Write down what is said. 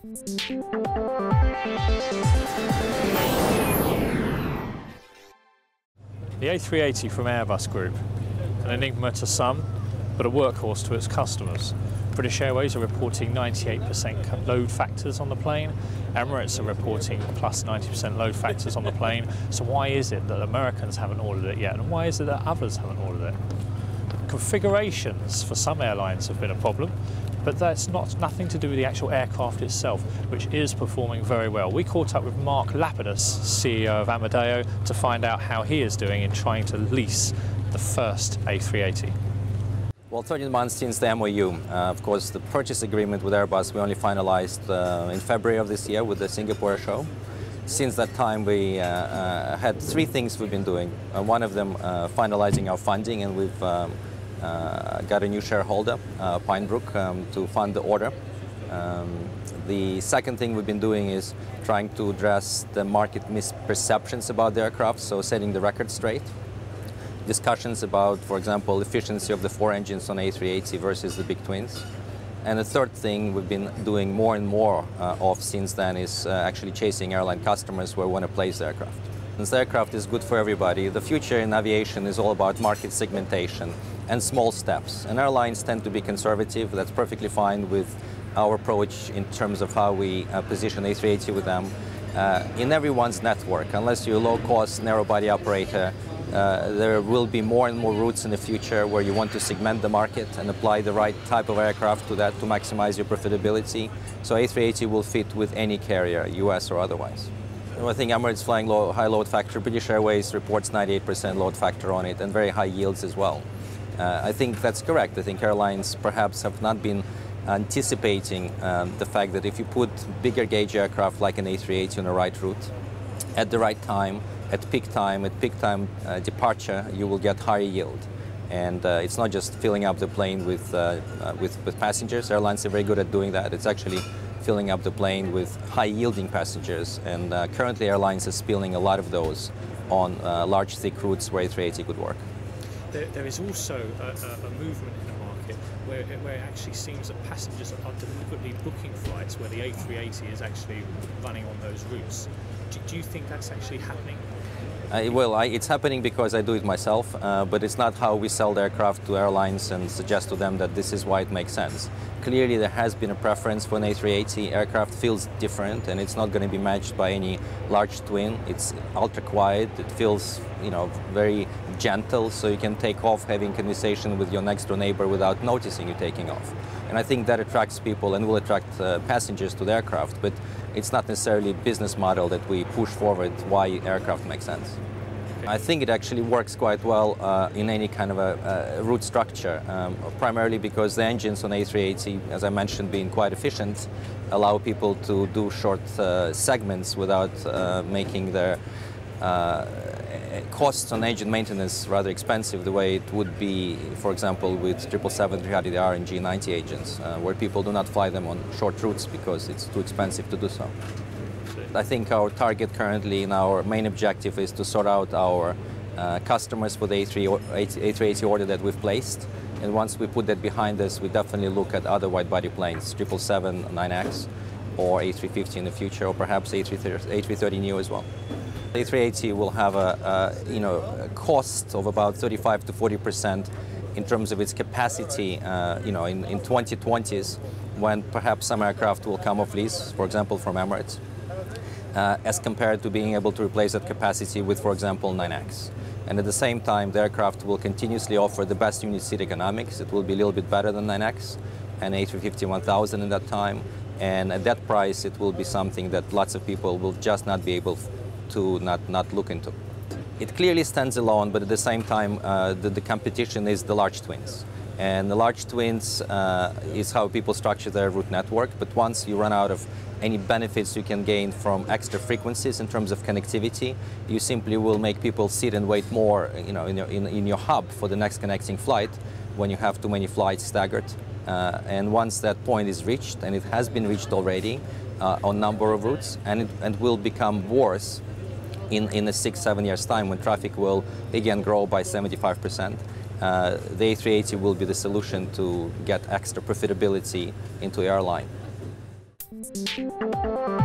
The A380 from Airbus Group, an enigma to some, but a workhorse to its customers. British Airways are reporting 98% load factors on the plane. Emirates are reporting plus 90% load factors on the plane. So why is it that Americans haven't ordered it yet? And why is it that others haven't ordered it? Configurations for some airlines have been a problem, but that's nothing to do with the actual aircraft itself, which is performing very well. We caught up with Mark Lapidus, CEO of Amedeo, to find out how he is doing in trying to lease the first A380. Well, 13 months since the MOU. Of course, the purchase agreement with Airbus we only finalized in February of this year with the Singapore show. Since that time, we had three things we've been doing. One of them, finalizing our funding, and we've got a new shareholder, Pinebrook, to fund the order. The second thing we've been doing is trying to address the market misperceptions about the aircraft, so setting the record straight. Discussions about, for example, efficiency of the four engines on A380 versus the big twins. And the third thing we've been doing more and more of since then is actually chasing airline customers where we want to place the aircraft. Since the aircraft is good for everybody, the future in aviation is all about market segmentation and small steps. And airlines tend to be conservative. That's perfectly fine with our approach in terms of how we position A380 with them. In everyone's network, unless you're a low-cost, narrow-body operator, there will be more and more routes in the future where you want to segment the market and apply the right type of aircraft to that to maximize your profitability. So A380 will fit with any carrier, US or otherwise. I think Emirates flying high load factor. British Airways reports 98% load factor on it and very high yields as well. I think that's correct. I think airlines perhaps have not been anticipating the fact that if you put bigger gauge aircraft like an A380 on the right route at the right time, at peak time departure, you will get higher yield. And it's not just filling up the plane with passengers. Airlines are very good at doing that. It's actually filling up the plane with high-yielding passengers. And currently, airlines are spilling a lot of those on large, thick routes where A380 could work. There is also a movement in the market where it actually seems that passengers are deliberately booking flights where the A380 is actually running on those routes. Do you think that's actually happening? It's happening because I do it myself, but it's not how we sell the aircraft to airlines and suggest to them that this is why it makes sense. Clearly, there has been a preference for an A380. Aircraft feels different, and it's not going to be matched by any large twin. It's ultra quiet. It feels, very gentle, so you can take off having conversation with your next door neighbor without noticing you taking off. And I think that attracts people and will attract passengers to the aircraft, but it's not necessarily a business model that we push forward why aircraft makes sense. I think it actually works quite well in any kind of a route structure, primarily because the engines on A380, as I mentioned, being quite efficient, allow people to do short segments without making their costs on engine maintenance rather expensive the way it would be, for example, with 777-300ER and G90 engines, where people do not fly them on short routes because it's too expensive to do so. I think our target currently and our main objective is to sort out our customers for the A380 order that we've placed. And once we put that behind us, we definitely look at other wide-body planes, 777-9X or A350 in the future, or perhaps A330neo as well. The A380 will have a cost of about 35 to 40% in terms of its capacity, in 2020s, when perhaps some aircraft will come off lease, for example, from Emirates, as compared to being able to replace that capacity with, for example, 9X. And at the same time, the aircraft will continuously offer the best unit seat economics. It will be a little bit better than 9X and A350-1000 in that time. And at that price, it will be something that lots of people will just not be able to not look into. It clearly stands alone, but at the same time, the competition is the large twins. And the large twins is how people structure their route network. But once you run out of any benefits you can gain from extra frequencies in terms of connectivity, you simply will make people sit and wait more, in your hub for the next connecting flight when you have too many flights staggered. And once that point is reached, and it has been reached already on a number of routes, and it will become worse in a 6-7 years time when traffic will again grow by 75%. The A380 will be the solution to get extra profitability into airline. Bye.